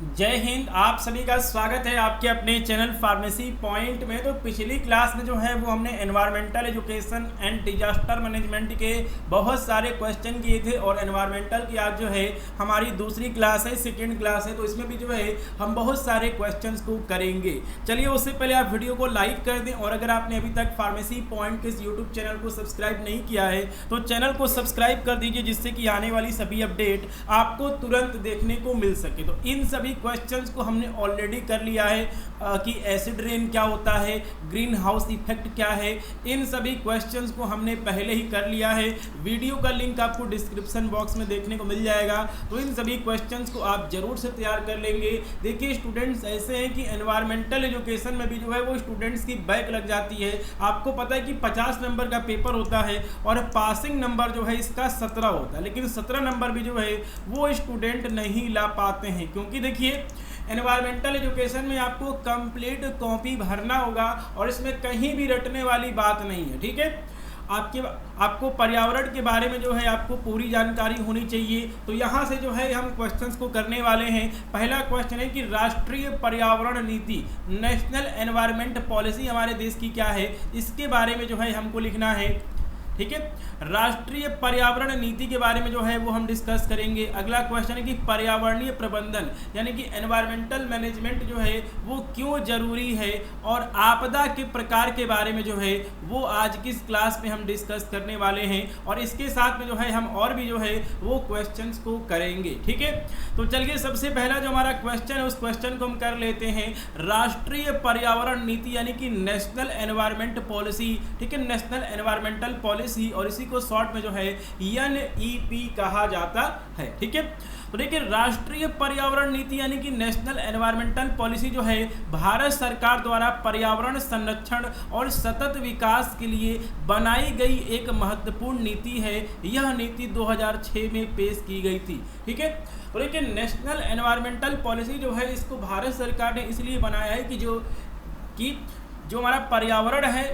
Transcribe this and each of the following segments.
जय हिंद। आप सभी का स्वागत है आपके अपने चैनल फार्मेसी पॉइंट में। तो पिछली क्लास में जो है वो हमने environmental education and disaster management के बहुत सारे क्वेश्चन किए थे और एनवायरमेंटल की आज जो है हमारी दूसरी क्लास है, सेकेंड क्लास है, तो इसमें भी जो है हम बहुत सारे क्वेश्चंस को करेंगे। चलिए उससे पहले आप वीडियो को लाइक कर दें और अगर आपने अभी तक फार्मेसी पॉइंट के इस यूट्यूब चैनल को सब्सक्राइब नहीं किया है तो चैनल को सब्सक्राइब कर दीजिए, जिससे कि आने वाली सभी अपडेट आपको तुरंत देखने को मिल सके। तो इन सभी क्वेश्चंस को हमने ऑलरेडी कर लिया है कि एसिड रेन क्या होता है, ग्रीन हाउस इफेक्ट क्या है, इन सभी क्वेश्चंस को हमने पहले ही कर लिया है। वीडियो का लिंक आपको डिस्क्रिप्शन बॉक्स में देखने को मिल जाएगा, तो इन सभी क्वेश्चंस को आप जरूर से तैयार कर लेंगे। देखिए स्टूडेंट्स ऐसे हैं कि एनवायरमेंटल एजुकेशन में भी जो है वो स्टूडेंट्स की बैक लग जाती है। आपको पता है कि 50 नंबर का पेपर होता है और पासिंग नंबर जो है इसका 17 होता है, लेकिन 17 नंबर भी जो है वो स्टूडेंट नहीं ला पाते हैं, क्योंकि देखिए एनवायरमेंटल एजुकेशन में आपको कंप्लीट कॉपी भरना होगा और इसमें कहीं भी रटने वाली बात नहीं है। ठीक है, आपको पर्यावरण के बारे में जो है आपको पूरी जानकारी होनी चाहिए। तो यहाँ से जो है हम क्वेश्चंस को करने वाले हैं। पहला क्वेश्चन है कि राष्ट्रीय पर्यावरण नीति, नेशनल एनवायरमेंट पॉलिसी हमारे देश की क्या है, इसके बारे में जो है हमको लिखना है। ठीक है, राष्ट्रीय पर्यावरण नीति के बारे में जो है वो हम डिस्कस करेंगे। अगला क्वेश्चन है कि पर्यावरणीय प्रबंधन यानी कि एनवायरमेंटल मैनेजमेंट जो है वो क्यों जरूरी है, और आपदा के प्रकार के बारे में जो है वो आज की इस क्लास में हम डिस्कस करने वाले हैं और इसके साथ में जो है हम और भी जो है वो क्वेश्चंस को करेंगे। ठीक है, तो चलिए सबसे पहला जो हमारा क्वेश्चन है उस क्वेश्चन को हम कर लेते हैं। राष्ट्रीय पर्यावरण नीति यानी कि नेशनल एनवायरमेंट पॉलिसी, ठीक है, नेशनल एनवायरमेंटल पॉलिसी, और इसी को शॉर्ट में जो है NEP कहा जाता है। ठीक है, तो देखिए राष्ट्रीय पर्यावरण नीति यानी कि नेशनल एनवायरमेंटल पॉलिसी जो है भारत सरकार द्वारा पर्यावरण संरक्षण और सतत विकास के लिए बनाई गई एक महत्वपूर्ण नीति है। यह नीति 2006 में पेश की गई थी। ठीक है, तो देखिए नेशनल एनवायरमेंटल पॉलिसी जो है इसको भारत सरकार ने इसलिए बनाया है कि जो हमारा पर्यावरण है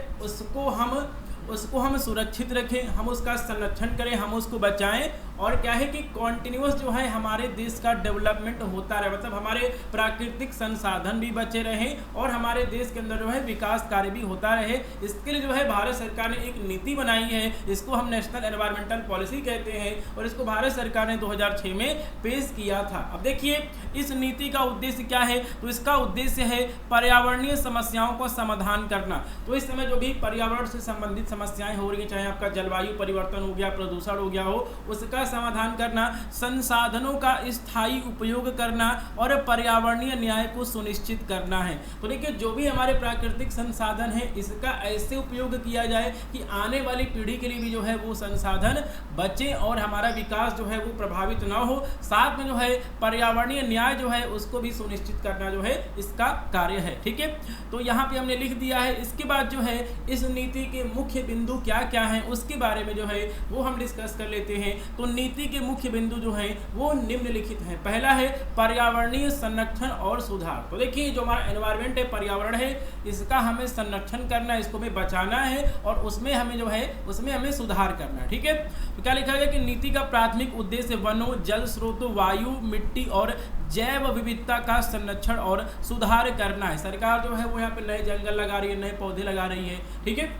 उसको हम सुरक्षित रखें, हम उसका संरक्षण करें, हम उसको बचाएं, और क्या है कि कॉन्टिन्यूस जो है हमारे देश का डेवलपमेंट होता रहे, मतलब हमारे प्राकृतिक संसाधन भी बचे रहें और हमारे देश के अंदर जो है विकास कार्य भी होता रहे। इसके लिए जो है भारत सरकार ने एक नीति बनाई है, इसको हम नेशनल एनवायरमेंटल पॉलिसी कहते हैं और इसको भारत सरकार ने 2006 में पेश किया था। अब देखिए इस नीति का उद्देश्य क्या है, तो इसका उद्देश्य है पर्यावरणीय समस्याओं का समाधान करना। तो इस समय जो भी पर्यावरण से संबंधित समस्याएं हो रही हैं, चाहे आपका जलवायु परिवर्तन हो गया, प्रदूषण हो गया हो, उसका समाधान करना, संसाधनों का स्थायी उपयोग करना और पर्यावरणीय न्याय को सुनिश्चित करना है। तो देखिए जो भी हमारे प्राकृतिक संसाधन है इसका ऐसे उपयोग किया जाए कि आने वाली पीढ़ी के लिए भी जो है वो संसाधन बचे और हमारा विकास जो है वो प्रभावित ना हो। साथ में जो है पर्यावरणीय न्याय जो है उसको भी सुनिश्चित करना जो है इसका कार्य है। ठीक है, तो यहाँ पे हमने लिख दिया है। इसके बाद जो है इस नीति के मुख्य बिंदु क्या क्या हैं उसके बारे में जो है वो हम डिस्कस कर लेते हैं। तो नीति के मुख्य बिंदु जो हैं वो निम्नलिखित हैं। पहला है पर्यावरणीय संरक्षण और सुधार। तो देखिए जो हमारा एनवायरनमेंट है, पर्यावरण है, इसका हमें संरक्षण करना है, इसको हमें बचाना है और उसमें हमें जो है उसमें हमें सुधार करना है। ठीक है, तो क्या लिखा गया कि नीति का प्राथमिक उद्देश्य वनों, जल स्रोतों, वायु, मिट्टी और जैव विविधता का संरक्षण और सुधार करना है। सरकार जो है वो यहाँ पे नए जंगल लगा रही है, नए पौधे लगा रही है। ठीक है,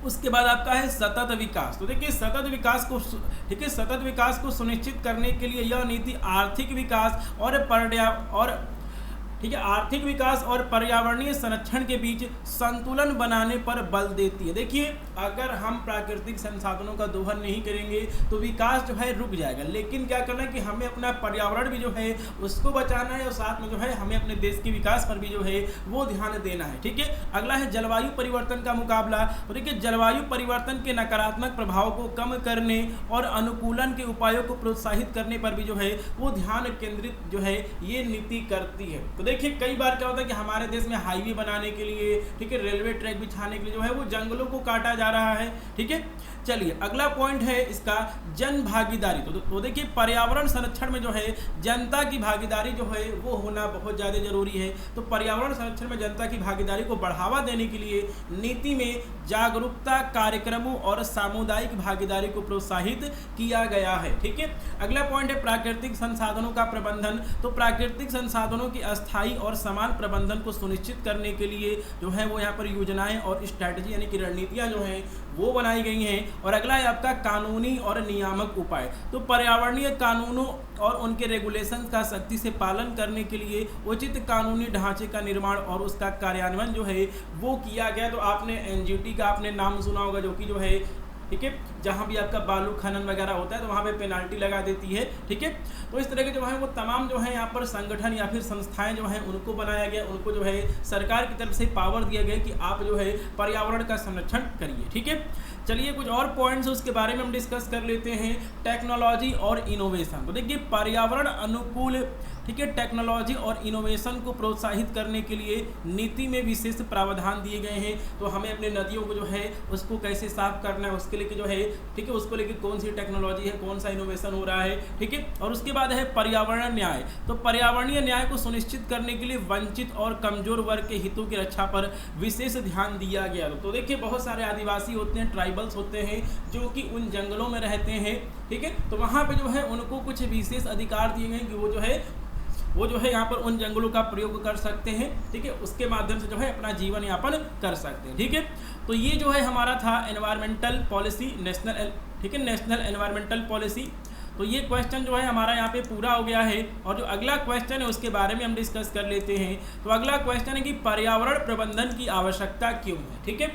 उसके बाद आपका है सतत विकास। तो देखिए सतत विकास को सुनिश्चित करने के लिए यह नीति आर्थिक विकास आर्थिक विकास और पर्यावरणीय संरक्षण के बीच संतुलन बनाने पर बल देती है। देखिए अगर हम प्राकृतिक संसाधनों का दोहन नहीं करेंगे तो विकास जो है रुक जाएगा, लेकिन क्या करना है कि हमें अपना पर्यावरण भी जो है उसको बचाना है और साथ में जो है हमें अपने देश के विकास पर भी जो है वो ध्यान देना है। ठीक है, अगला है जलवायु परिवर्तन का मुकाबला। तो देखिए जलवायु परिवर्तन के नकारात्मक प्रभाव को कम करने और अनुकूलन के उपायों को प्रोत्साहित करने पर भी जो है वो ध्यान केंद्रित जो है ये नीति करती है। तो देखिए कई बार क्या होता है कि हमारे देश में हाईवे बनाने के लिए, ठीक है, रेलवे ट्रैक बिछाने के लिए जो है वो जंगलों को काटा जा रहा है। ठीक है, चलिए अगला पॉइंट है इसका जन भागीदारी। तो देखिए पर्यावरण संरक्षण में जो है जनता की भागीदारी जो है वो होना बहुत ज़्यादा जरूरी है। तो पर्यावरण संरक्षण में जनता की भागीदारी को बढ़ावा देने के लिए नीति में जागरूकता कार्यक्रमों और सामुदायिक भागीदारी को प्रोत्साहित किया गया है। ठीक है, अगला पॉइंट है प्राकृतिक संसाधनों का प्रबंधन। तो प्राकृतिक संसाधनों के अस्थायी और समान प्रबंधन को सुनिश्चित करने के लिए जो है वो यहाँ पर योजनाएं और स्ट्रैटेजी यानी कि रणनीतियां जो हैं वो बनाई गई हैं। और अगला है आपका कानूनी और नियामक उपाय। तो पर्यावरणीय कानूनों और उनके रेगुलेशन का सख्ती से पालन करने के लिए उचित कानूनी ढांचे का निर्माण और उसका कार्यान्वयन जो है वो किया गया। तो आपने एनजीटी का आपने नाम सुना होगा, जो कि जो है ठीक है जहाँ भी आपका बालू खनन वगैरह होता है तो वहाँ पे पेनाल्टी लगा देती है। ठीक है, तो इस तरह के जो है वो तमाम जो है यहाँ पर संगठन या फिर संस्थाएं जो हैं उनको बनाया गया, उनको जो है सरकार की तरफ से पावर दिया गया कि आप जो है पर्यावरण का संरक्षण करिए। ठीक है, चलिए कुछ और पॉइंट्स उसके बारे में हम डिस्कस कर लेते हैं। टेक्नोलॉजी और इनोवेशन। तो देखिए पर्यावरण अनुकूल ठीक है टेक्नोलॉजी और इनोवेशन को प्रोत्साहित करने के लिए नीति में विशेष प्रावधान दिए गए हैं। तो हमें अपने नदियों को जो है उसको कैसे साफ करना है उसके लिए जो है ठीक है उसको लेके कौन सी टेक्नोलॉजी है, कौन सा इनोवेशन हो रहा है। ठीक है, और उसके बाद है पर्यावरण न्याय। तो पर्यावरणीय न्याय को सुनिश्चित करने के लिए वंचित और कमजोर वर्ग के हितों की रक्षा पर विशेष ध्यान दिया गया। तो देखिए बहुत सारे आदिवासी होते हैं, ट्राइबल्स होते हैं जो कि उन जंगलों में रहते हैं। ठीक है, तो वहाँ पे जो है उनको कुछ विशेष अधिकार दिए गए कि वो जो है यहाँ पर उन जंगलों का प्रयोग कर सकते हैं। ठीक है, उसके माध्यम से जो है अपना जीवन यापन कर सकते हैं। ठीक है, तो ये जो है हमारा था एनवायरमेंटल पॉलिसी नेशनल, ठीक है नेशनल एनवायरमेंटल पॉलिसी। तो ये क्वेश्चन जो है हमारा यहाँ पे पूरा हो गया है। और जो अगला क्वेश्चन है उसके बारे में हम डिस्कस कर लेते हैं। तो अगला क्वेश्चन है कि पर्यावरण प्रबंधन की आवश्यकता क्यों है। ठीक है,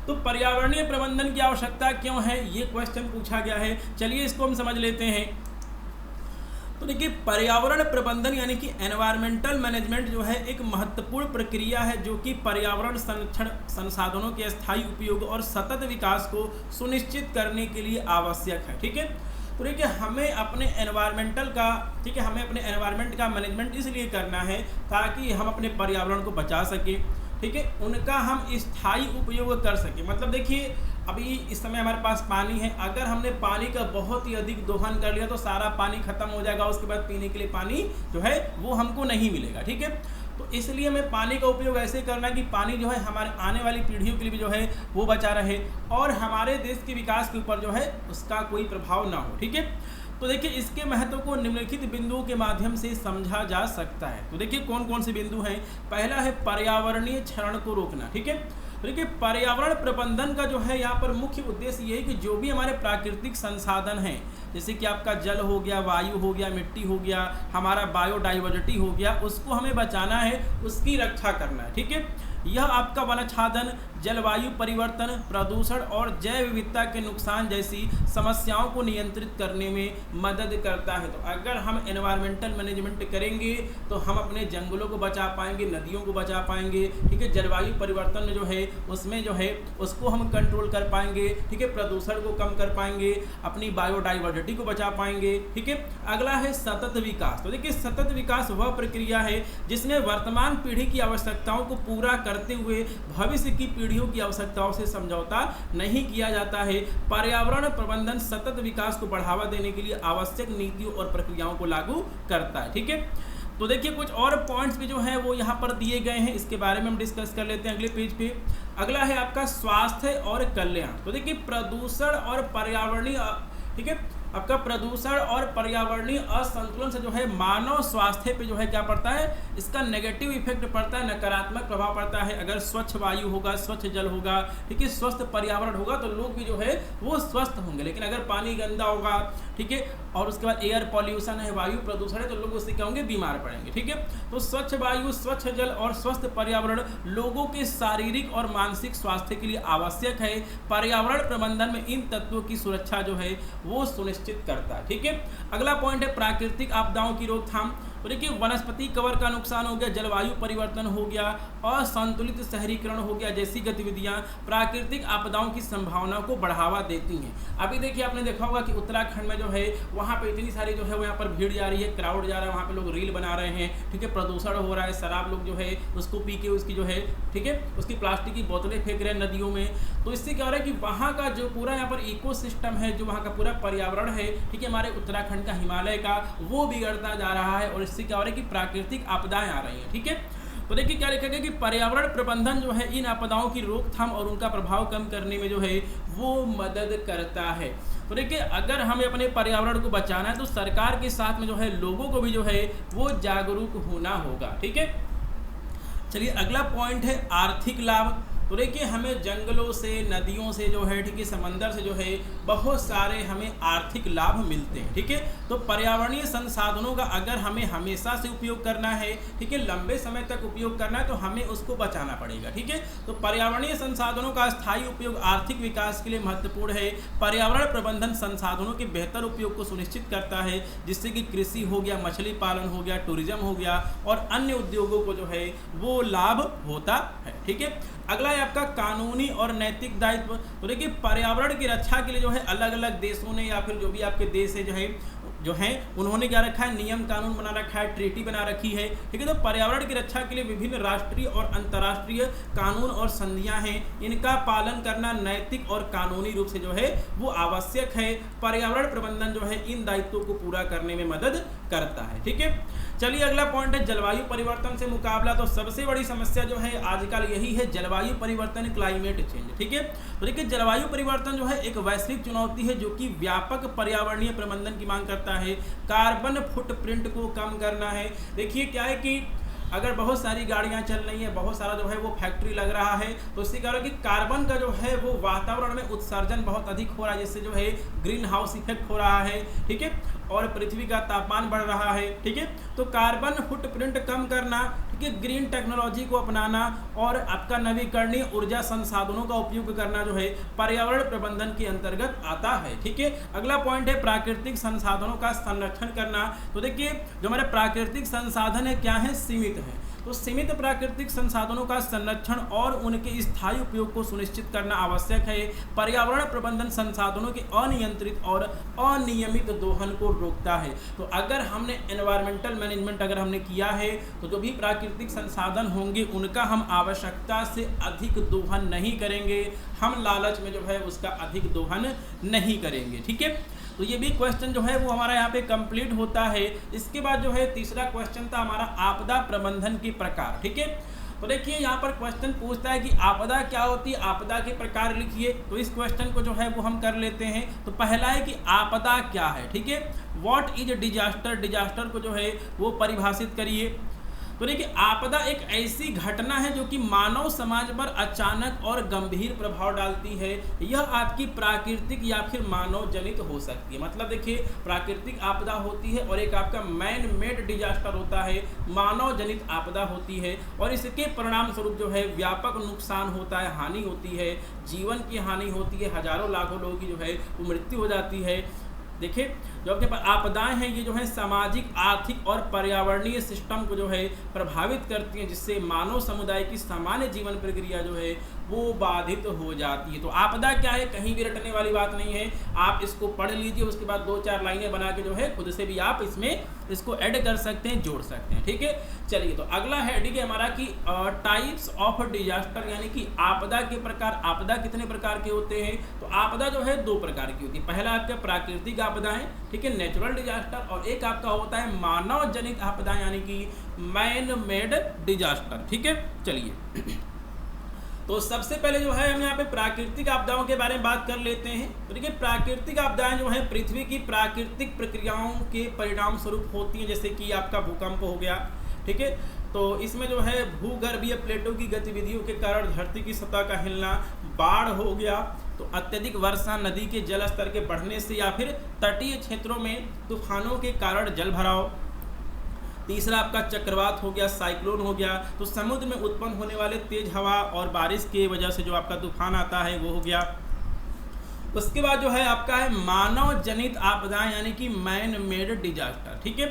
तो पर्यावरणीय प्रबंधन की आवश्यकता क्यों है ये क्वेश्चन पूछा गया है। चलिए इसको हम समझ लेते हैं। तो देखिए पर्यावरण प्रबंधन यानी कि एनवायरमेंटल मैनेजमेंट जो है एक महत्वपूर्ण प्रक्रिया है जो कि पर्यावरण संरक्षण, संसाधनों के स्थायी उपयोग और सतत विकास को सुनिश्चित करने के लिए आवश्यक है। ठीक है, तो देखिए हमें अपने एनवायरमेंटल का ठीक है हमें अपने एनवायरमेंट का मैनेजमेंट इसलिए करना है ताकि हम अपने पर्यावरण को बचा सकें। ठीक है, उनका हम स्थायी उपयोग कर सकें। मतलब देखिए अभी इस समय हमारे पास पानी है, अगर हमने पानी का बहुत ही अधिक दोहन कर लिया तो सारा पानी खत्म हो जाएगा, उसके बाद पीने के लिए पानी जो है वो हमको नहीं मिलेगा। ठीक है, तो इसलिए हमें पानी का उपयोग ऐसे करना कि पानी जो है हमारे आने वाली पीढ़ियों के लिए भी जो है वो बचा रहे और हमारे देश के विकास के ऊपर जो है उसका कोई प्रभाव ना हो। ठीक है, तो देखिए इसके महत्व को निम्नलिखित बिंदुओं के माध्यम से समझा जा सकता है। तो देखिए कौन कौन से बिंदु हैं। पहला है पर्यावरणीय क्षरण को रोकना। ठीक है, तो देखिए पर्यावरण प्रबंधन का जो है यहाँ पर मुख्य उद्देश्य ये है कि जो भी हमारे प्राकृतिक संसाधन हैं जैसे कि आपका जल हो गया, वायु हो गया, मिट्टी हो गया, हमारा बायोडाइवर्सिटी हो गया, उसको हमें बचाना है, उसकी रक्षा करना है। ठीक है, यह आपका वनच्छादन, जलवायु परिवर्तन, प्रदूषण और जैव विविधता के नुकसान जैसी समस्याओं को नियंत्रित करने में मदद करता है। तो अगर हम एनवायरमेंटल मैनेजमेंट करेंगे तो हम अपने जंगलों को बचा पाएंगे, नदियों को बचा पाएंगे। ठीक है, जलवायु परिवर्तन जो है उसमें जो है उसको हम कंट्रोल कर पाएंगे। ठीक है, प्रदूषण को कम कर पाएंगे, अपनी बायोडाइवर्सिटी को बचा पाएंगे। ठीक है, अगला है सतत विकास। तो देखिए सतत विकास वह प्रक्रिया है जिसमें वर्तमान पीढ़ी की आवश्यकताओं को पूरा करते हुए भविष्य की पीढ़ियों की आवश्यकताओं से समझौता नहीं किया जाता है। पर्यावरण प्रबंधन सतत विकास को बढ़ावा देने के लिए आवश्यक नीतियों और प्रक्रियाओं को लागू करता है। ठीक है, तो देखिए कुछ और पॉइंट्स भी जो हैं वो यहाँ पर दिए गए हैं, इसके बारे में हम डिस्कस कर लेते हैं अगले पेज पे। अगला है आपका स्वास्थ्य और कल्याण। तो देखिए प्रदूषण और पर्यावरणीय ठीक है आपका प्रदूषण और पर्यावरणीय असंतुलन से जो है मानव स्वास्थ्य पे जो है क्या पड़ता है, इसका नेगेटिव इफेक्ट पड़ता है, नकारात्मक प्रभाव पड़ता है। अगर स्वच्छ वायु होगा, स्वच्छ जल होगा, ठीक है, स्वस्थ पर्यावरण होगा तो लोग भी जो है वो स्वस्थ होंगे। लेकिन अगर पानी गंदा होगा, ठीक है, और उसके बाद एयर पॉल्यूशन है, वायु प्रदूषण है, तो लोग उससे क्या होंगे, बीमार पड़ेंगे। ठीक है, तो स्वच्छ वायु, स्वच्छ जल और स्वस्थ पर्यावरण लोगों के शारीरिक और मानसिक स्वास्थ्य के लिए आवश्यक है। पर्यावरण प्रबंधन में इन तत्वों की सुरक्षा जो है वो सुनिश्चित करता है। ठीक है, अगला पॉइंट है प्राकृतिक आपदाओं की रोकथाम। तो देखिए वनस्पति कवर का नुकसान हो गया, जलवायु परिवर्तन हो गया, असंतुलित शहरीकरण हो गया जैसी गतिविधियां प्राकृतिक आपदाओं की संभावना को बढ़ावा देती हैं। अभी देखिए आपने देखा होगा कि उत्तराखंड में जो है वहाँ पे इतनी सारी जो है यहाँ पर भीड़ जा रही है, क्राउड जा रहा है, वहाँ पे लोग रील बना रहे हैं, ठीक है, प्रदूषण हो रहा है, शराब लोग जो है उसको पी के उसकी जो है, ठीक है, उसकी प्लास्टिक की बोतलें फेंक रहे हैं नदियों में। तो इससे क्या हो रहा है कि वहाँ का जो पूरा यहाँ पर इकोसिस्टम है, जो वहाँ का पूरा पर्यावरण है, ठीक है, हमारे उत्तराखंड का, हिमालय का, वो बिगड़ता जा रहा है और इससे क्या हो रहा है कि प्राकृतिक आपदाएं आ रही हैं। ठीक है, तो देखिए क्या लिखा गया कि पर्यावरण प्रबंधन जो है इन आपदाओं की रोकथाम और उनका प्रभाव कम करने में जो है वो मदद करता है। तो देखिए अगर हमें अपने पर्यावरण को बचाना है तो सरकार के साथ में जो है लोगों को भी जो है वो जागरूक होना होगा। ठीक है, चलिए अगला पॉइंट है आर्थिक लाभ। तो देखिए हमें जंगलों से, नदियों से जो है, ठीक है, समंदर से जो है बहुत सारे हमें आर्थिक लाभ मिलते हैं। ठीक है, तो पर्यावरणीय संसाधनों का अगर हमें हमेशा से उपयोग करना है, ठीक है, लंबे समय तक उपयोग करना है तो हमें उसको बचाना पड़ेगा। ठीक है, तो पर्यावरणीय संसाधनों का स्थायी उपयोग आर्थिक विकास के लिए महत्वपूर्ण है। पर्यावरण प्रबंधन संसाधनों के बेहतर उपयोग को सुनिश्चित करता है, जिससे कि कृषि हो गया, मछली पालन हो गया, टूरिज्म हो गया और अन्य उद्योगों को जो है वो लाभ होता है। ठीक है, अगला है आपका कानूनी और नैतिक दायित्व। तो देखिए पर्यावरण की रक्षा के लिए जो है अलग अलग देशों ने या फिर जो भी आपके देश है जो है उन्होंने क्या रखा है, नियम कानून बना रखा है, ट्रीटी बना रखी है। ठीक है, तो पर्यावरण की रक्षा के लिए विभिन्न राष्ट्रीय और अंतर्राष्ट्रीय कानून और संधियां हैं, इनका पालन करना नैतिक और कानूनी रूप से जो है वो आवश्यक है। पर्यावरण प्रबंधन जो है इन दायित्वों को पूरा करने में मदद करता है। ठीक है, चलिए अगला पॉइंट है जलवायु परिवर्तन से मुकाबला। तो सबसे बड़ी समस्या जो है आजकल यही है, जलवायु परिवर्तन, क्लाइमेट चेंज। ठीक है, तो देखिए जलवायु परिवर्तन जो है एक वैश्विक चुनौती है जो कि व्यापक पर्यावरणीय प्रबंधन की मांग करता है। कार्बन फुटप्रिंट को कम करना है। देखिए क्या है कि अगर बहुत सारी गाड़ियां चल रही हैं, बहुत सारा जो है वो फैक्ट्री लग रहा है, तो इससे क्या हो रहा है कि कार्बन का जो है वो वातावरण में उत्सर्जन बहुत अधिक हो रहा है, जिससे जो है ग्रीन हाउस इफेक्ट हो रहा है। ठीक है, और पृथ्वी का तापमान बढ़ रहा है। ठीक है, तो कार्बन फुटप्रिंट कम करना, ठीक है, ग्रीन टेक्नोलॉजी को अपनाना और आपका नवीकरणीय ऊर्जा संसाधनों का उपयोग करना जो है पर्यावरण प्रबंधन के अंतर्गत आता है। ठीक है, अगला पॉइंट है प्राकृतिक संसाधनों का संरक्षण करना। तो देखिए जो हमारे प्राकृतिक संसाधन है क्या है, सीमित है, तो सीमित प्राकृतिक संसाधनों का संरक्षण और उनके स्थायी उपयोग को सुनिश्चित करना आवश्यक है। पर्यावरण प्रबंधन संसाधनों के अनियंत्रित और अनियमित दोहन को रोकता है। तो अगर हमने एनवायरमेंटल मैनेजमेंट अगर हमने किया है तो जो भी प्राकृतिक संसाधन होंगे उनका हम आवश्यकता से अधिक दोहन नहीं करेंगे, हम लालच में जो है उसका अधिक दोहन नहीं करेंगे। ठीक है, तो ये भी क्वेश्चन जो है वो हमारा यहाँ पे कंप्लीट होता है। इसके बाद जो है तीसरा क्वेश्चन था हमारा आपदा प्रबंधन के प्रकार। ठीक है, तो देखिए यहाँ पर क्वेश्चन पूछता है कि आपदा क्या होती है, आपदा के प्रकार लिखिए। तो इस क्वेश्चन को जो है वो हम कर लेते हैं। तो पहला है कि आपदा क्या है। ठीक है, व्हाट इज डिजास्टर, डिजास्टर को जो है वो परिभाषित करिए। तो देखिए आपदा एक ऐसी घटना है जो कि मानव समाज पर अचानक और गंभीर प्रभाव डालती है। यह आपकी प्राकृतिक या फिर मानव जनित हो सकती है। मतलब देखिए प्राकृतिक आपदा होती है और एक आपका मैन मेड डिजास्टर होता है, मानव जनित आपदा होती है और इसके परिणाम स्वरूप जो है व्यापक नुकसान होता है, हानि होती है, जीवन की हानि होती है, हजारों लाखों लोगों की जो है वो मृत्यु हो जाती है। देखिए जो अपने पास आपदाएं हैं ये जो है सामाजिक, आर्थिक और पर्यावरणीय सिस्टम को जो है प्रभावित करती हैं, जिससे मानव समुदाय की सामान्य जीवन प्रक्रिया जो है वो बाधित हो जाती है। तो आपदा क्या है, कहीं भी रटने वाली बात नहीं है, आप इसको पढ़ लीजिए, उसके बाद 2-4 लाइनें बना के जो है खुद से भी आप इसमें इसको ऐड कर सकते हैं, जोड़ सकते हैं। ठीक है, चलिए तो अगला हेडिंग है हमारा कि टाइप्स ऑफ डिजास्टर, यानी कि आपदा के प्रकार। आपदा कितने प्रकार के होते हैं, तो आपदा जो है 2 प्रकार की होती है। पहला आपका प्राकृतिक आपदाएं, ठीक है, नेचुरल डिजास्टर, और एक आपका होता है मानव जनित आपदाएं यानी कि मैन मेड डिजास्टर। ठीक है, चलिए तो सबसे पहले जो है हम यहाँ पे प्राकृतिक आपदाओं के बारे में बात कर लेते हैं। तो देखिए प्राकृतिक आपदाएं जो है पृथ्वी की प्राकृतिक प्रक्रियाओं के परिणाम स्वरूप होती हैं, जैसे कि आपका भूकंप हो गया। ठीक है, तो इसमें जो है भूगर्भीय प्लेटों की गतिविधियों के कारण धरती की सतह का हिलना, बाढ़ हो गया, तो अत्यधिक वर्षा, नदी के जल स्तर के बढ़ने से या फिर तटीय क्षेत्रों में तूफानों के कारण जल भराव। तीसरा आपका चक्रवात हो गया, साइक्लोन हो गया, तो समुद्र में उत्पन्न होने वाले तेज हवा और बारिश की वजह से जो आपका तूफान आता है वो हो गया। उसके बाद जो है आपका है मानव जनित आपदाएं यानी कि मैन मेड डिजास्टर। ठीक है,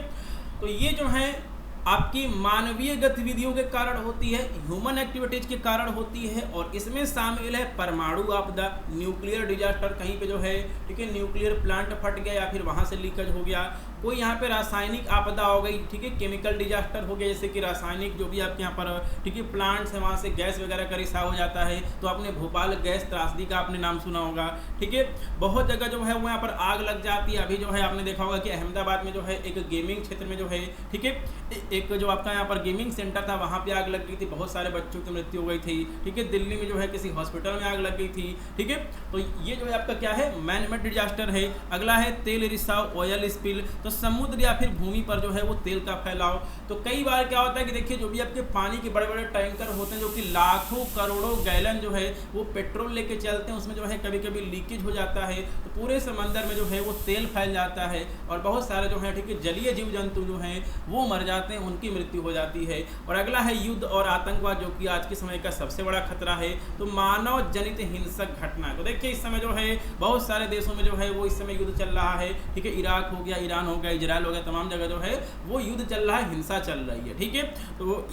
तो ये जो है आपकी मानवीय गतिविधियों के कारण होती है, ह्यूमन एक्टिविटीज के कारण होती है, और इसमें शामिल है परमाणु आपदा, न्यूक्लियर डिजास्टर, कहीं पे जो है ठीक है न्यूक्लियर प्लांट फट गया या फिर वहाँ से लीकेज हो गया, कोई यहाँ पे रासायनिक आपदा हो गई, ठीक है केमिकल डिजास्टर हो गया, जैसे कि रासायनिक जो भी आपके यहाँ पर ठीक है प्लांट्स है वहाँ से गैस वगैरह का रिसाव हो जाता है। तो आपने भोपाल गैस त्रासदी का आपने नाम सुना होगा, ठीक है। बहुत जगह जो है वो यहाँ पर आग लग जाती है। अभी जो है आपने देखा होगा कि अहमदाबाद में जो है एक गेमिंग क्षेत्र में जो है ठीक है एक जो आपका यहाँ पर गेमिंग सेंटर था वहाँ पे आग लग गई थी, बहुत सारे बच्चों की मृत्यु हो गई थी, ठीक है। दिल्ली में जो है किसी हॉस्पिटल में आग लग गई थी, ठीक है। तो ये जो है आपका क्या है मैन मेड डिजास्टर है। अगला है तेल रिसाव, ऑयल स्पिल, तो समुद्र या फिर भूमि पर जो है वो तेल का फैलाव। तो कई बार क्या होता है कि देखिए जो भी आपके पानी के बड़े बड़े टैंकर होते हैं जो कि लाखों करोड़ों गैलन जो है वो पेट्रोल लेके चलते हैं, उसमें जो है कभी कभी लीकेज हो जाता है, तो पूरे समंदर में जो है वो तेल फैल जाता है और बहुत सारे जो है ठीक है जलीय जीव जंतु जो हैं वो मर जाते हैं, उनकी मृत्यु हो जाती है। और अगला है युद्ध और आतंकवाद, जो कि आज के समय का सबसे बड़ा खतरा है। तो मानव जनित हिंसक घटना, तो देखिए इस समय जो है बहुत सारे देशों में जो है वो इस समय युद्ध चल रहा है, ठीक है। इराक हो गया, ईरान हो गया, इजराइल हो गया, तमाम जगह जो है वो युद्ध चल रहा है, हिंसा चल रही है, ठीक है। तो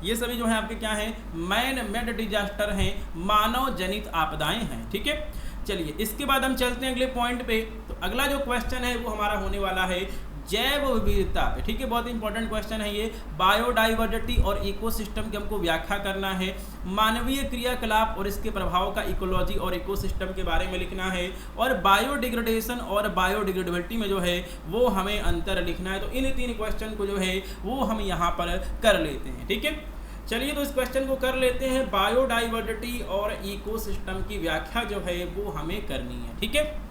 ये सभी जो है आपके क्या है मैन मेड डिजास्टर हैं, मानव जनित आपदाएं हैं, ठीक है। चलिए इसके बाद हम चलते हैं अगले पॉइंट पे। तो अगला जो क्वेश्चन है वो हमारा होने वाला है जैव विविधता पे, ठीक है। बहुत इंपॉर्टेंट क्वेश्चन है ये। बायोडाइवर्सिटी और इकोसिस्टम की हमको व्याख्या करना है, मानवीय क्रियाकलाप और इसके प्रभाव का इकोलॉजी और इकोसिस्टम के बारे में लिखना है, और बायोडिग्रेडेशन और बायोडिग्रेडेबिलिटी में जो है वो हमें अंतर लिखना है। तो इन तीन क्वेश्चन को जो है वो हम यहाँ पर कर लेते हैं, ठीक है। चलिए तो इस क्वेश्चन को कर लेते हैं। बायोडाइवर्सिटी और इकोसिस्टम की व्याख्या जो है वो हमें करनी है, ठीक है।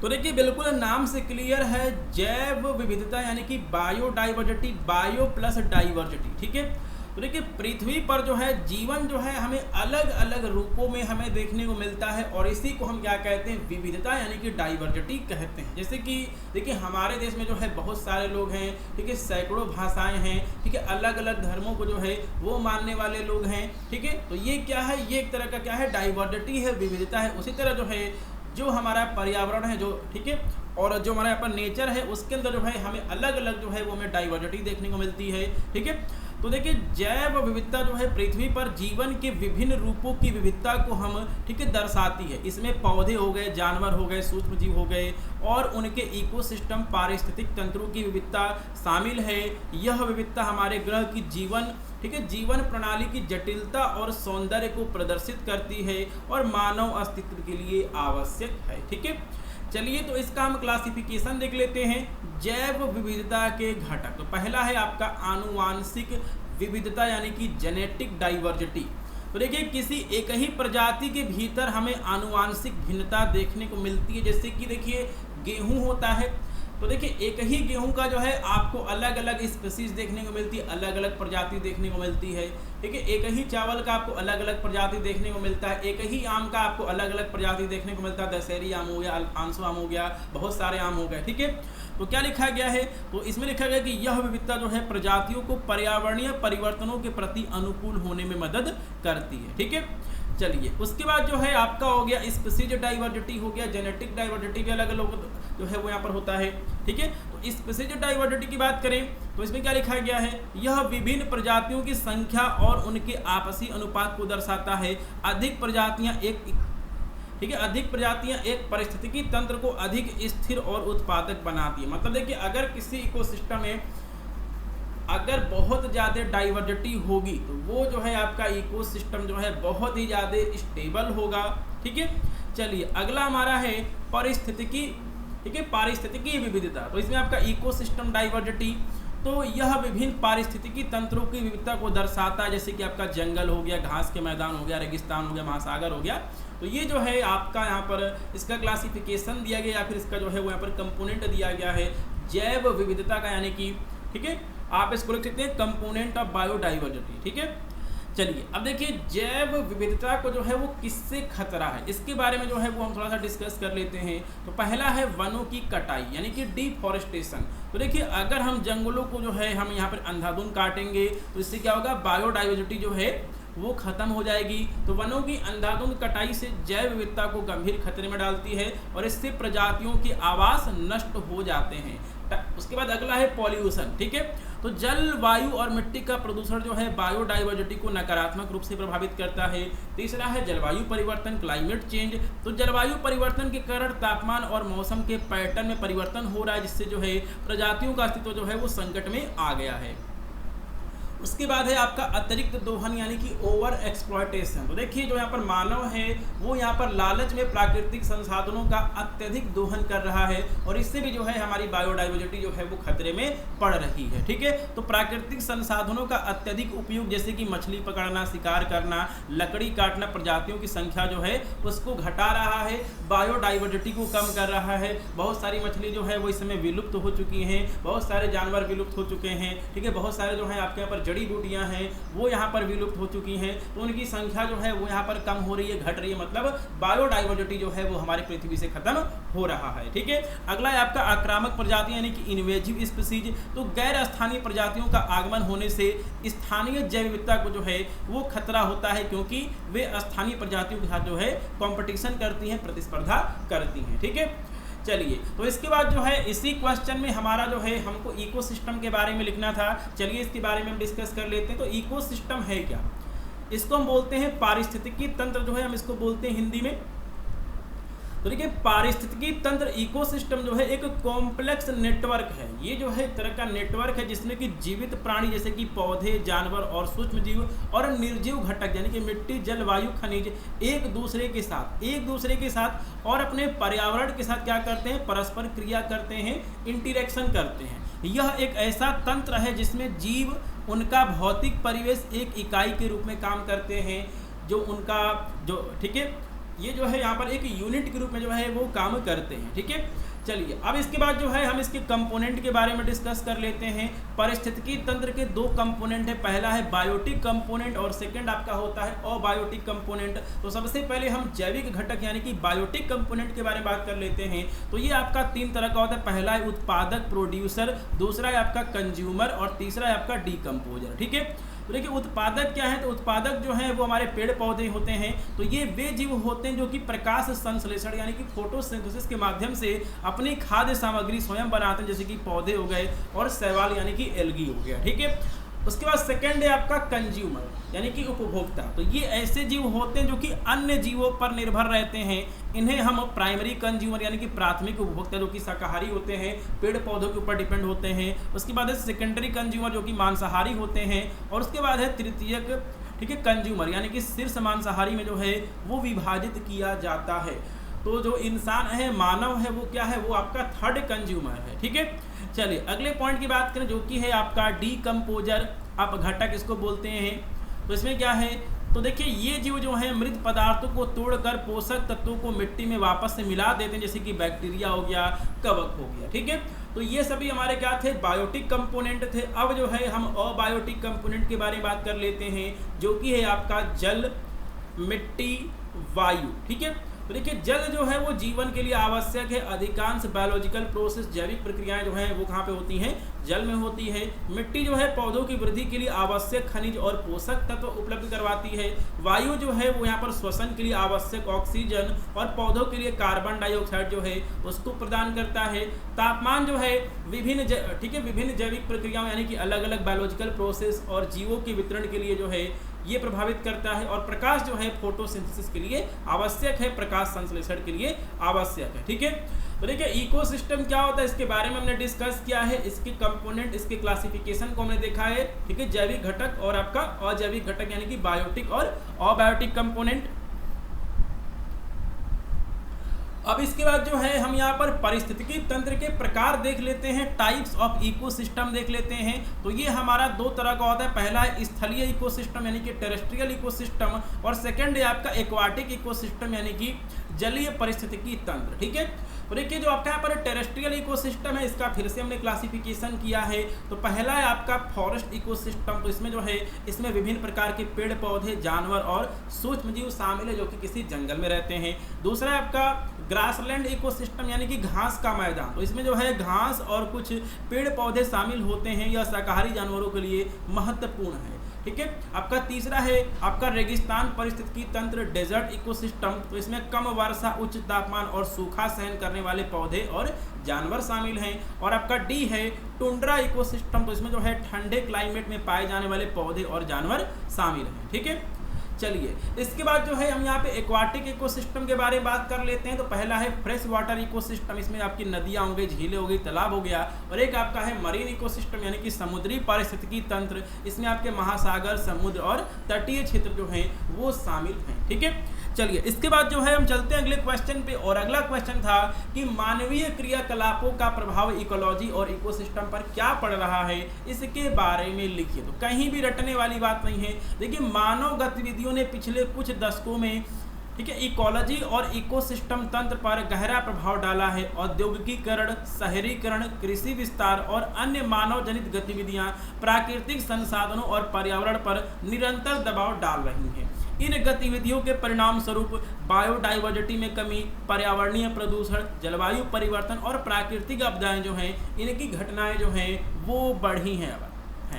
तो देखिए बिल्कुल नाम से क्लियर है, जैव विविधता यानी कि बायोडाइवर्सिटी, बायो प्लस डाइवर्सिटी, ठीक है। तो देखिए पृथ्वी पर जो है जीवन जो है हमें अलग अलग रूपों में हमें देखने को मिलता है, और इसी को हम क्या कहते हैं विविधता यानी कि डाइवर्सिटी कहते हैं। जैसे कि देखिए हमारे देश में जो है बहुत सारे लोग हैं, ठीक है, सैकड़ों भाषाएं हैं, ठीक है, अलग अलग धर्मों को जो है वो मानने वाले लोग हैं, ठीक है। तो ये क्या है, ये एक तरह का क्या है डाइवर्सिटी है, विविधता है। उसी तरह जो है जो हमारा पर्यावरण है जो, ठीक है, और जो हमारा यहाँ पर नेचर है उसके अंदर जो है हमें अलग अलग जो है वो हमें डाइवर्सिटी देखने को मिलती है, ठीक है। तो देखिए जैव विविधता जो है पृथ्वी पर जीवन के विभिन्न रूपों की विविधता को हम ठीक है दर्शाती है। इसमें पौधे हो गए, जानवर हो गए, सूक्ष्म जीव हो गए और उनके इकोसिस्टम पारिस्थितिक तंत्रों की विविधता शामिल है। यह विविधता हमारे ग्रह की जीवन ठीक है जीवन प्रणाली की जटिलता और सौंदर्य को प्रदर्शित करती है और मानव अस्तित्व के लिए आवश्यक है, ठीक है। चलिए तो इसका हम क्लासिफिकेशन देख लेते हैं जैव विविधता के घटक। तो पहला है आपका आनुवांशिक विविधता यानी कि जेनेटिक डाइवर्सिटी। तो देखिए किसी एक ही प्रजाति के भीतर हमें आनुवांशिक भिन्नता देखने को मिलती है। जैसे कि देखिए गेहूं होता है, तो देखिए एक ही गेहूं का जो है आपको अलग अलग स्पीसीज देखने को मिलती है, अलग अलग प्रजाति देखने को मिलती है, ठीक है। एक ही चावल का आपको अलग अलग प्रजाति देखने को मिलता है, एक ही आम का आपको अलग अलग प्रजाति देखने को मिलता है। दशहरी आम हो गया, आंसू आम हो गया, बहुत सारे आम हो गए, ठीक है। तो क्या लिखा गया है, तो इसमें लिखा गया कि यह विविधता जो है प्रजातियों को पर्यावरणीय परिवर्तनों के प्रति अनुकूल होने में मदद करती है, ठीक है। चलिए उसके बाद जो है आपका हो गया स्पीसीज डाइवर्सिटी हो गया, जेनेटिक डाइवर्सिटी भी अलग अलग जो है वो यहाँ पर होता है, ठीक है। तो स्पीसीज डाइवर्सिटी की बात करें तो इसमें क्या लिखा गया है, यह विभिन्न प्रजातियों की संख्या और उनके आपसी अनुपात को दर्शाता है। अधिक प्रजातियां एक पारिस्थितिकी तंत्र को अधिक स्थिर और उत्पादक बनाती है। मतलब देखिए अगर किसी इकोसिस्टम में अगर बहुत ज़्यादा डाइवर्सिटी होगी तो वो जो है आपका इकोसिस्टम जो है बहुत ही ज़्यादा स्टेबल होगा, ठीक है। चलिए अगला हमारा है पारिस्थितिकी, ठीक है, पारिस्थितिकी विविधता। तो इसमें आपका इकोसिस्टम डाइवर्सिटी, तो यह विभिन्न पारिस्थितिकी तंत्रों की विविधता को दर्शाता है। जैसे कि आपका जंगल हो गया, घास के मैदान हो गया, रेगिस्तान हो गया, महासागर हो गया। तो ये जो है आपका यहाँ पर इसका क्लासिफिकेशन दिया गया या फिर इसका जो है वो यहाँ पर कंपोनेंट दिया गया है जैव विविधता का, यानी कि ठीक है आप इसको लिख सकते हैं कंपोनेंट ऑफ बायोडाइवर्सिटी, ठीक है। चलिए अब देखिए जैव विविधता को जो है वो किससे खतरा है, इसके बारे में जो है वो हम थोड़ा सा डिस्कस कर लेते हैं। तो पहला है वनों की कटाई यानी कि डिफॉरेस्टेशन। तो देखिए अगर हम जंगलों को जो है हम यहाँ पर अंधाधुंध काटेंगे तो इससे क्या होगा, बायोडाइवर्सिटी जो है वो खत्म हो जाएगी। तो वनों की अंधाधुंध कटाई से जैव विविधता को गंभीर खतरे में डालती है और इससे प्रजातियों के आवास नष्ट हो जाते हैं। उसके बाद अगला है पॉल्यूशन, ठीक है। तो जल, वायु और मिट्टी का प्रदूषण जो है बायोडाइवर्सिटी को नकारात्मक रूप से प्रभावित करता है। तीसरा है जलवायु परिवर्तन, क्लाइमेट चेंज। तो जलवायु परिवर्तन के कारण तापमान और मौसम के पैटर्न में परिवर्तन हो रहा है, जिससे जो है प्रजातियों का अस्तित्व जो है वो संकट में आ गया है। उसके बाद है आपका अतिरिक्त दोहन यानी कि ओवर एक्सप्लॉयटेशन। तो देखिए जो यहाँ पर मानव है वो यहाँ पर लालच में प्राकृतिक संसाधनों का अत्यधिक दोहन कर रहा है और इससे भी जो है हमारी बायोडाइवर्सिटी जो है वो खतरे में पड़ रही है, ठीक है। तो प्राकृतिक संसाधनों का अत्यधिक उपयोग जैसे कि मछली पकड़ना, शिकार करना, लकड़ी काटना प्रजातियों की संख्या जो है उसको घटा रहा है, बायोडाइवर्सिटी को कम कर रहा है। बहुत सारी मछली जो है वो इस समय विलुप्त हो चुकी हैं, बहुत सारे जानवर विलुप्त हो चुके हैं, ठीक है। बहुत सारे जो है आपके यहाँ पर जड़ी बूटियां हैं वो यहाँ पर विलुप्त हो चुकी हैं, तो उनकी संख्या जो है वो यहाँ पर कम हो रही है, घट रही है, मतलब बायोडाइवर्सिटी जो है वो हमारी पृथ्वी से खत्म हो रहा है, ठीक है। अगला है आपका आक्रामक प्रजातियां यानी कि इन्वेजिव स्पीसीज। तो गैर स्थानीय प्रजातियों का आगमन होने से स्थानीय जैव विविधता को जो है वो खतरा होता है, क्योंकि वे स्थानीय प्रजातियों के साथ जो है कॉम्पिटिशन करती हैं, प्रतिस्पर्धा करती हैं, ठीक है। चलिए, तो इसके बाद जो है इसी क्वेश्चन में हमारा जो है हमको इकोसिस्टम के बारे में लिखना था। चलिए इसके बारे में हम डिस्कस कर लेते हैं। तो इकोसिस्टम है क्या? इसको हम बोलते हैं पारिस्थितिकी तंत्र, जो है हम इसको बोलते हैं हिंदी में। तो देखिए पारिस्थितिकी तंत्र, इकोसिस्टम जो है एक कॉम्प्लेक्स नेटवर्क है। ये जो है एक तरह का नेटवर्क है जिसमें कि जीवित प्राणी जैसे कि पौधे, जानवर और सूक्ष्म जीव और निर्जीव घटक यानी कि मिट्टी, जल, वायु, खनिज एक दूसरे के साथ और अपने पर्यावरण के साथ क्या करते हैं? परस्पर क्रिया करते हैं, इंटरेक्शन करते हैं। यह एक ऐसा तंत्र है जिसमें जीव, उनका भौतिक परिवेश एक इकाई के रूप में काम करते हैं, जो उनका जो, ठीक है, ये जो है यहाँ पर एक यूनिट के रूप में जो है वो काम करते हैं, ठीक है। चलिए अब इसके बाद जो है हम इसके कंपोनेंट के बारे में डिस्कस कर लेते हैं। पारिस्थितिकी तंत्र के दो कंपोनेंट है, पहला है बायोटिक कंपोनेंट और सेकंड आपका होता है अबायोटिक कंपोनेंट। तो सबसे पहले हम जैविक घटक यानी कि बायोटिक कंपोनेंट के बारे में बात कर लेते हैं। तो ये आपका तीन तरह का होता है, पहला है उत्पादक प्रोड्यूसर, दूसरा है आपका कंज्यूमर और तीसरा है आपका डिकम्पोजर, ठीक है। तो देखिए उत्पादक क्या है? तो उत्पादक जो है वो हमारे पेड़ पौधे होते हैं। तो ये वे जीव होते हैं जो कि प्रकाश संश्लेषण यानी कि फोटोसिंथेसिस के माध्यम से अपनी खाद्य सामग्री स्वयं बनाते हैं, जैसे कि पौधे हो गए और शैवाल यानी कि एल्गी हो गया, ठीक है। उसके बाद सेकंड है आपका कंज्यूमर यानी कि उपभोक्ता। तो ये ऐसे जीव होते हैं जो कि अन्य जीवों पर निर्भर रहते हैं। इन्हें हम प्राइमरी कंज्यूमर यानी कि प्राथमिक उपभोक्ता जो कि शाकाहारी होते हैं, पेड़ पौधों के ऊपर डिपेंड होते हैं। उसके बाद है सेकेंडरी कंज्यूमर जो कि मांसाहारी होते हैं और उसके बाद है तृतीयक, ठीक है, कंज्यूमर यानी कि शीर्ष मांसाहारी में जो है वो विभाजित किया जाता है। तो जो इंसान है, मानव है, वो क्या है? वो आपका थर्ड कंज्यूमर है, ठीक है। चलिए अगले पॉइंट की बात करें जो कि है आपका डीकम्पोजर, आप घटक इसको बोलते हैं। तो इसमें क्या है? तो देखिए ये जीव जो है मृत पदार्थों को तोड़कर पोषक तत्वों को मिट्टी में वापस से मिला देते हैं, जैसे कि बैक्टीरिया हो गया, कवक हो गया, ठीक है। तो ये सभी हमारे क्या थे? बायोटिक कंपोनेंट थे। अब जो है हम अबायोटिक कंपोनेंट के बारे में बात कर लेते हैं, जो कि है आपका जल, मिट्टी, वायु, ठीक है। तो देखिए जल जो है वो जीवन के लिए आवश्यक है। अधिकांश बायोलॉजिकल प्रोसेस, जैविक प्रक्रियाएं जो हैं वो कहाँ पे होती हैं? जल में होती है। मिट्टी जो है पौधों की वृद्धि के लिए आवश्यक खनिज और पोषक तत्व उपलब्ध करवाती है। वायु जो है वो यहाँ पर श्वसन के लिए आवश्यक ऑक्सीजन और पौधों के लिए कार्बन डाइऑक्साइड जो है उसको प्रदान करता है। तापमान जो है विभिन्न जैविक प्रक्रियाओं यानी कि अलग अलग बायोलॉजिकल प्रोसेस और जीवों के वितरण के लिए जो है ये प्रभावित करता है। और प्रकाश जो है फोटोसिंथेसिस के लिए आवश्यक है, प्रकाश संश्लेषण के लिए आवश्यक है, ठीक है। तो देखिए इकोसिस्टम क्या होता है इसके बारे में हमने डिस्कस किया है। इसके कंपोनेंट, इसके क्लासिफिकेशन को हमने देखा है, ठीक है। जैविक घटक और आपका अजैविक घटक यानी कि बायोटिक और अबायोटिक कंपोनेंट। अब इसके बाद जो है हम यहाँ पर पारिस्थितिकी तंत्र के प्रकार देख लेते हैं, टाइप्स ऑफ इकोसिस्टम देख लेते हैं। तो ये हमारा दो तरह का होता है, पहला है स्थलीय इकोसिस्टम यानी कि टेरेस्ट्रियल इकोसिस्टम और सेकंड है आपका एक्वाटिक इकोसिस्टम यानी कि जलीय पारिस्थितिकी तंत्र, ठीक है। तो देखिए जो आपका यहाँ पर टेरेस्ट्रियल इकोसिस्टम है इसका फिर से हमने क्लासिफिकेशन किया है। तो पहला है आपका फॉरेस्ट इकोसिस्टम। तो इसमें जो है इसमें विभिन्न प्रकार के पेड़ पौधे, जानवर और सूक्ष्म जीव शामिल है जो कि किसी जंगल में रहते हैं। दूसरा है आपका ग्रासलैंड इकोसिस्टम यानी कि घास का मैदान। तो इसमें जो है घास और कुछ पेड़ पौधे शामिल होते हैं, यह शाकाहारी जानवरों के लिए महत्वपूर्ण है। ठीक है। आपका तीसरा है आपका रेगिस्तान परिस्थितिकी तंत्र डेजर्ट इकोसिस्टम, तो इसमें कम वर्षा, उच्च तापमान और सूखा सहन करने वाले पौधे और जानवर शामिल हैं। और आपका डी है टुंड्रा इकोसिस्टम, तो इसमें जो है ठंडे क्लाइमेट में पाए जाने वाले पौधे और जानवर शामिल हैं, ठीक है। चलिए इसके बाद जो है हम यहाँ पे एक्वाटिक इकोसिस्टम के बारे में बात कर लेते हैं। तो पहला है फ्रेश वाटर इकोसिस्टम, इसमें आपकी नदियाँ हो गई, झीलें हो गई, तालाब हो गया। और एक आपका है मरीन इकोसिस्टम यानी कि समुद्री पारिस्थितिकी तंत्र, इसमें आपके महासागर, समुद्र और तटीय क्षेत्र जो हैं वो शामिल हैं, ठीक है। चलिए इसके बाद जो है हम चलते हैं अगले क्वेश्चन पे, और अगला क्वेश्चन था कि मानवीय क्रियाकलापों का प्रभाव इकोलॉजी और इकोसिस्टम पर क्या पड़ रहा है, इसके बारे में लिखिए। तो कहीं भी रटने वाली बात नहीं है। देखिए मानव गतिविधियों ने पिछले कुछ दशकों में, ठीक है, इकोलॉजी और इकोसिस्टम तंत्र पर गहरा प्रभाव डाला है। औद्योगिकीकरण, शहरीकरण, कृषि विस्तार और अन्य मानव जनित गतिविधियां प्राकृतिक संसाधनों और पर्यावरण पर निरंतर दबाव डाल रही हैं। इन गतिविधियों के परिणाम स्वरूप बायोडाइवर्सिटी में कमी, पर्यावरणीय प्रदूषण, जलवायु परिवर्तन और प्राकृतिक आपदाएं जो हैं, इनकी घटनाएं जो हैं वो बढ़ी हैं,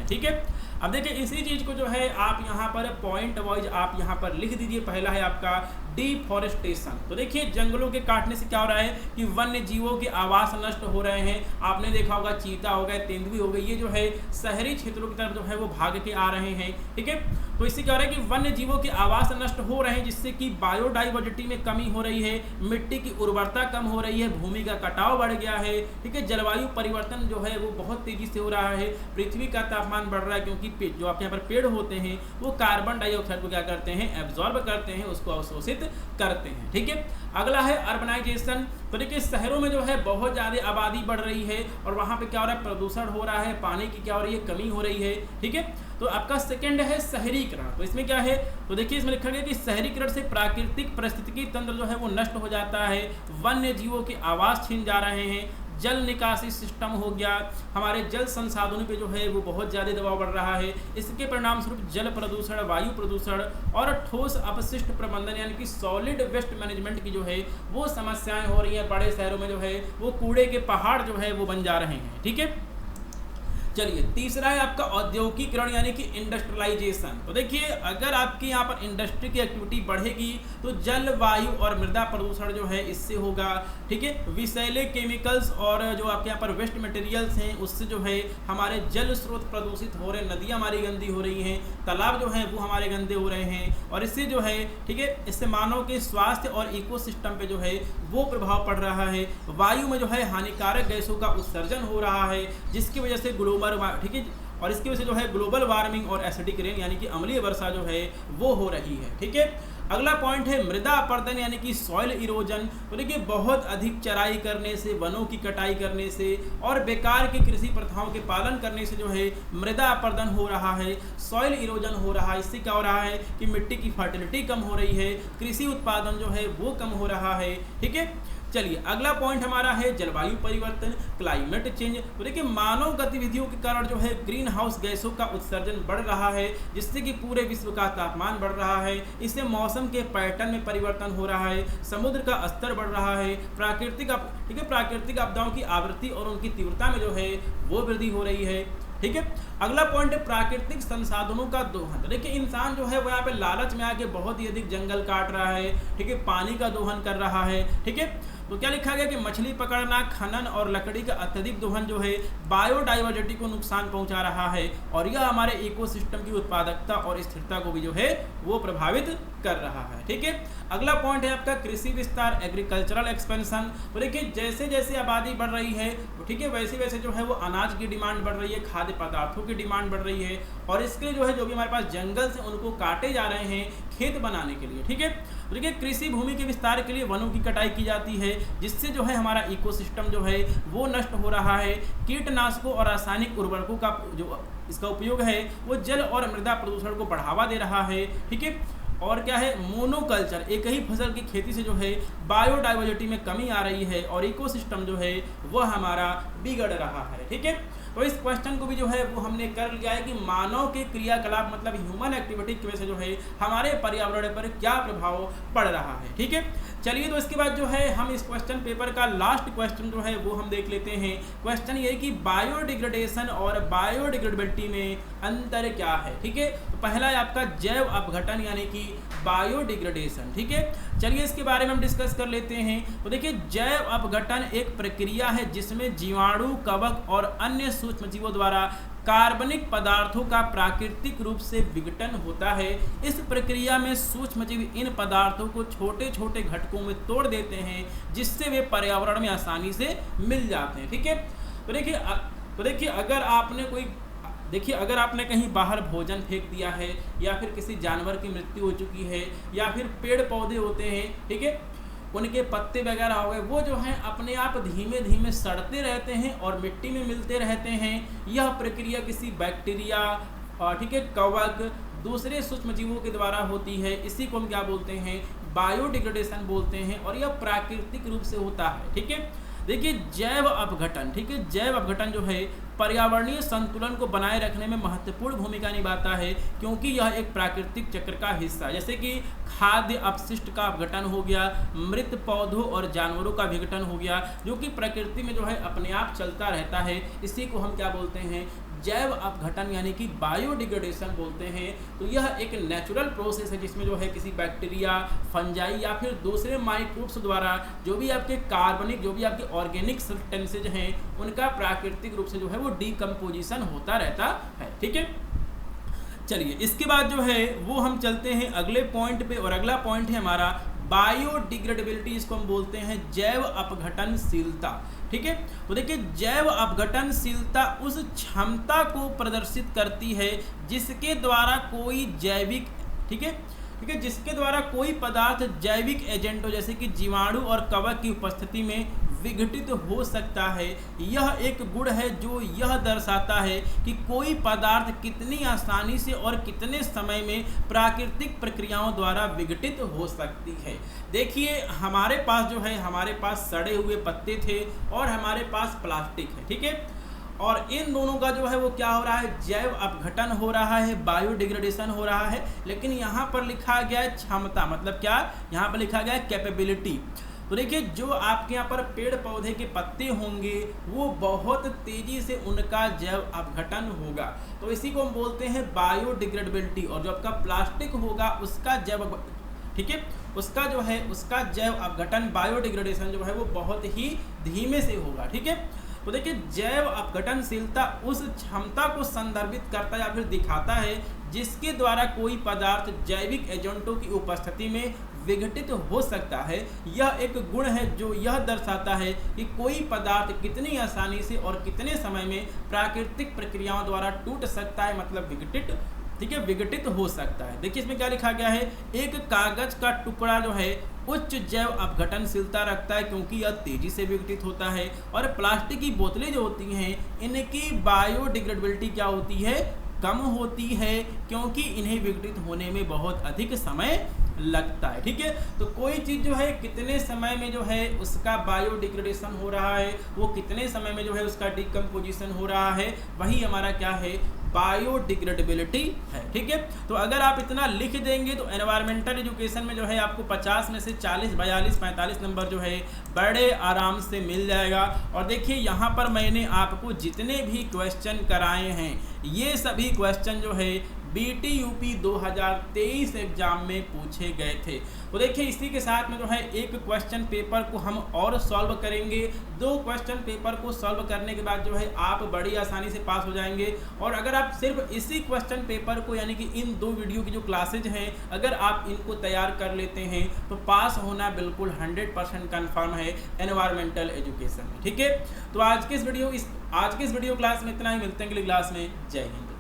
ठीक है। अब देखिए इसी चीज़ को जो है आप यहाँ पर पॉइंट वाइज आप यहाँ पर लिख दीजिए। पहला है आपका डिफॉरेस्टेशन। तो देखिए जंगलों के काटने से क्या हो रहा है कि वन्य जीवों के आवास नष्ट हो रहे हैं। आपने देखा होगा चीता हो गए, तेंदुए हो गए, ये जो है शहरी क्षेत्रों की तरफ जो है वो भाग के आ रहे हैं, ठीक है। तो इससे क्या हो रहा है कि वन्य जीवों के आवास नष्ट हो रहे हैं, जिससे कि बायोडाइवर्सिटी में कमी हो रही है, मिट्टी की उर्वरता कम हो रही है, भूमि का कटाव बढ़ गया है, ठीक है। जलवायु परिवर्तन जो है वो बहुत तेजी से हो रहा है, पृथ्वी का तापमान बढ़ रहा है, क्योंकि जो आपके यहाँ पर पेड़ होते हैं वो कार्बन डाइऑक्साइड को क्या करते हैं, एब्जॉर्ब करते हैं, उसको अवशोषित करते हैं, ठीक है। अगला है अर्बनाइजेशन। तो देखिए शहरों में जो है बहुत ज़्यादा आबादी बढ़ रही है और वहाँ पे क्या हो रहा है, प्रदूषण हो रहा है, पानी की क्या हो रही है, कमी हो रही है, ठीक है। तो आपका सेकंड है शहरीकरण। तो इसमें क्या है, तो देखिए इसमें लिखा गया कि शहरीकरण से प्राकृतिक पारिस्थितिकी तंत्र जो है वो नष्ट हो जाता है, वन्य जीवों के आवास छीन जा रहे हैं, जल निकासी सिस्टम हो गया, हमारे जल संसाधनों पे जो है वो बहुत ज़्यादा दबाव बढ़ रहा है। इसके परिणाम स्वरूप जल प्रदूषण, वायु प्रदूषण और ठोस अपशिष्ट प्रबंधन यानी कि सॉलिड वेस्ट मैनेजमेंट की जो है वो समस्याएं हो रही हैं। बड़े शहरों में जो है वो कूड़े के पहाड़ जो है वो बन जा रहे हैं, ठीक है। चलिए तीसरा है आपका औद्योगिकीकरण यानी कि इंडस्ट्रियलाइजेशन। तो देखिए अगर आपके यहाँ पर इंडस्ट्री की एक्टिविटी बढ़ेगी तो जल, वायु और मृदा प्रदूषण जो है इससे होगा, ठीक है। विषैले केमिकल्स और जो आपके यहाँ पर वेस्ट मटेरियल्स हैं उससे जो है हमारे जल स्रोत प्रदूषित हो रहे हैं, नदियाँ हमारी गंदी हो रही हैं, तालाब जो है वो हमारे गंदे हो रहे हैं और इससे जो है, ठीक है, इससे मानव के स्वास्थ्य और इकोसिस्टम पे जो है वो प्रभाव पड़ रहा है। वायु में जो है हानिकारक गैसों का उत्सर्जन हो रहा है, जिसकी वजह से ठीक है, और इसकी वजह से जो है ग्लोबल वार्मिंग और एसिडिक रेन यानी कि अम्लीय वर्षा जो है वो हो रही है, ठीक है। अगला पॉइंट है मृदा अपरदन यानी कि सॉइल इरोजन। तो देखिए बहुत अधिक चराई करने से, वनों की कटाई करने से और बेकार की कृषि प्रथाओं के पालन करने से जो है मृदा अपरदन हो रहा है, सॉइल इरोजन हो रहा है। इससे क्या हो रहा है कि मिट्टी की फर्टिलिटी कम हो रही है, कृषि उत्पादन जो है वो कम हो रहा है, ठीक है। चलिए अगला पॉइंट हमारा है जलवायु परिवर्तन, क्लाइमेट चेंज। तो देखिए मानव गतिविधियों के कारण जो है ग्रीन हाउस गैसों का उत्सर्जन बढ़ रहा है, जिससे कि पूरे विश्व का तापमान बढ़ रहा है। इससे मौसम के पैटर्न में परिवर्तन हो रहा है, समुद्र का स्तर बढ़ रहा है, प्राकृतिक आपदाओं की आवृत्ति और उनकी तीव्रता में जो है वो वृद्धि हो रही है, ठीक है। अगला पॉइंट है प्राकृतिक संसाधनों का दोहन। देखिए इंसान जो है वो यहाँ पे लालच में आके बहुत ही अधिक जंगल काट रहा है, ठीक है, पानी का दोहन कर रहा है, ठीक है। तो क्या लिखा गया कि मछली पकड़ना, खनन और लकड़ी का अत्यधिक दोहन जो है बायोडाइवर्सिटी को नुकसान पहुंचा रहा है और यह हमारे इकोसिस्टम की उत्पादकता और स्थिरता को भी जो है वो प्रभावित कर रहा है, ठीक है। अगला पॉइंट है आपका कृषि विस्तार, एग्रीकल्चरल एक्सपेंशन। तो देखिए जैसे जैसे आबादी बढ़ रही है, ठीक है, वैसे वैसे जो है वो अनाज की डिमांड बढ़ रही है, खाद्य पदार्थों की डिमांड बढ़ रही है और इसके लिए जो है जो भी हमारे पास जंगल से उनको काटे जा रहे हैं खेत बनाने के लिए, ठीक है। तो देखिए कृषि भूमि के विस्तार के लिए वनों की कटाई की जाती है, जिससे जो है हमारा इकोसिस्टम जो है वो नष्ट हो रहा है। कीटनाशकों और रासायनिक उर्वरकों का जो इसका उपयोग है वो जल और मृदा प्रदूषण को बढ़ावा दे रहा है, ठीक है। और क्या है, मोनोकल्चर, एक ही फसल की खेती से जो है बायोडाइवर्सिटी में कमी आ रही है और इकोसिस्टम जो है वह हमारा बिगड़ रहा है, ठीक है। तो इस क्वेश्चन को भी जो है वो हमने कर लिया है कि मानव के क्रियाकलाप मतलब ह्यूमन एक्टिविटी की वजह से जो है हमारे पर्यावरण पर क्या प्रभाव पड़ रहा है। ठीक है, चलिए तो इसके बाद जो है हम इस क्वेश्चन पेपर का लास्ट क्वेश्चन जो है वो हम देख लेते हैं। क्वेश्चन ये कि बायोडिग्रेडेशन और बायोडिग्रेडेबिलिटी में अंतर क्या है। ठीक है, तो पहला है आपका जैव अपघटन यानी कि बायोडिग्रेडेशन। ठीक है, चलिए इसके बारे में हम डिस्कस कर लेते हैं। तो देखिए जैव अपघटन एक प्रक्रिया है जिसमें जीवाणु, कवक और अन्य सूक्ष्मजीवों द्वारा कार्बनिक पदार्थों का प्राकृतिक रूप से विघटन होता है। इस प्रक्रिया में सूक्ष्मजीव इन पदार्थों को छोटे छोटे घटकों में तोड़ देते हैं जिससे वे पर्यावरण में आसानी से मिल जाते हैं। ठीक है, तो देखिए अगर आपने कहीं बाहर भोजन फेंक दिया है या फिर किसी जानवर की मृत्यु हो चुकी है या फिर पेड़ पौधे होते हैं, ठीक है, उनके पत्ते वगैरह हो गए, वो जो हैं अपने आप धीमे धीमे सड़ते रहते हैं और मिट्टी में मिलते रहते हैं। यह प्रक्रिया किसी बैक्टीरिया, ठीक है, कवक, दूसरे सूक्ष्मजीवों के द्वारा होती है। इसी को हम क्या बोलते हैं, बायोडिग्रेडेशन बोलते हैं और यह प्राकृतिक रूप से होता है। ठीक है, देखिए जैव अपघटन, ठीक है, जैव अपघटन जो है पर्यावरणीय संतुलन को बनाए रखने में महत्वपूर्ण भूमिका निभाता है क्योंकि यह एक प्राकृतिक चक्र का हिस्सा है। जैसे कि खाद्य अपशिष्ट का अपघटन हो गया, मृत पौधों और जानवरों का विघटन हो गया, जो कि प्रकृति में जो है अपने आप चलता रहता है। इसी को हम क्या बोलते हैं, जैव अपघटन यानी कि बायोडिग्रेडेशन बोलते हैं। तो यह एक नेचुरल प्रोसेस है जिसमें जो है किसी बैक्टीरिया, फंजाई या फिर दूसरे माइक्रोब्स द्वारा जो भी आपके कार्बनिक, जो भी आपके ऑर्गेनिक सब्सटेंसेज हैं, उनका प्राकृतिक रूप से जो है वो डीकम्पोजिशन होता रहता है। ठीक है, चलिए इसके बाद जो है वो हम चलते हैं अगले पॉइंट पे, और अगला पॉइंट है हमारा बायोडिग्रेडेबिलिटी। इसको हम बोलते हैं जैव अपघटनशीलता। ठीक है, तो देखिए जैव अपघटनशीलता उस क्षमता को प्रदर्शित करती है जिसके द्वारा कोई जैविक, ठीक है, जिसके द्वारा कोई पदार्थ जैविक एजेंटों जैसे कि जीवाणु और कवक की उपस्थिति में विघटित हो सकता है। यह एक गुण है जो यह दर्शाता है कि कोई पदार्थ कितनी आसानी से और कितने समय में प्राकृतिक प्रक्रियाओं द्वारा विघटित हो सकती है। देखिए हमारे पास जो है, हमारे पास सड़े हुए पत्ते थे और हमारे पास प्लास्टिक है। ठीक है, और इन दोनों का जो है वो क्या हो रहा है, जैव अपघटन हो रहा है, बायोडिग्रेडेशन हो रहा है। लेकिन यहाँ पर लिखा गया है क्षमता, मतलब क्या, यहाँ पर लिखा गया है कैपेबिलिटी। तो देखिए जो आपके यहाँ पर पेड़ पौधे के पत्ते होंगे वो बहुत तेजी से उनका जैव अपघटन होगा, तो इसी को हम बोलते हैं बायोडिग्रेडेबिलिटी। और जो आपका प्लास्टिक होगा उसका जैव, ठीक है, उसका जो है उसका जैव अपघटन, बायोडिग्रेडेशन जो है वो बहुत ही धीमे से होगा। ठीक है, तो देखिए जैव अपघटनशीलता उस क्षमता को संदर्भित करता है या फिर दिखाता है जिसके द्वारा कोई पदार्थ जैविक एजेंटों की उपस्थिति में विघटित हो सकता है। यह एक गुण है जो यह दर्शाता है कि कोई पदार्थ कितनी आसानी से और कितने समय में प्राकृतिक प्रक्रियाओं द्वारा टूट सकता है, मतलब विघटित, ठीक है, विघटित हो सकता है। देखिए इसमें क्या लिखा गया है, एक कागज का टुकड़ा जो है उच्च जैव अपघटनशीलता रखता है क्योंकि यह तेजी से विघटित होता है, और प्लास्टिक की बोतलें जो होती हैं इनकी बायोडिग्रेडेबिलिटी क्या होती है, कम होती है क्योंकि इन्हें विघटित होने में बहुत अधिक समय लगता है। ठीक है, तो कोई चीज़ जो है कितने समय में जो है उसका बायोडिग्रेडेशन हो रहा है, वो कितने समय में जो है उसका डिकम्पोजिशन हो रहा है, वही हमारा क्या है, बायोडिग्रेडेबिलिटी है। ठीक है, तो अगर आप इतना लिख देंगे तो एनवायरमेंटल एजुकेशन में जो है आपको 50 में से 40, 42, 45 नंबर जो है बड़े आराम से मिल जाएगा। और देखिए यहाँ पर मैंने आपको जितने भी क्वेश्चन कराए हैं ये सभी क्वेश्चन जो है BTUP 2023 एग्जाम में पूछे गए थे। तो देखिए इसी के साथ में जो है एक क्वेश्चन पेपर को हम और सॉल्व करेंगे। 2 क्वेश्चन पेपर को सॉल्व करने के बाद जो है आप बड़ी आसानी से पास हो जाएंगे। और अगर आप सिर्फ इसी क्वेश्चन पेपर को, यानी कि इन 2 वीडियो की जो क्लासेज हैं, अगर आप इनको तैयार कर लेते हैं तो पास होना बिल्कुल 100% कन्फर्म है एनवायरमेंटल एजुकेशन में। ठीक है, तो आज के इस वीडियो क्लास में इतना ही, मिलते हैं अगली क्लास में। जय हिंद।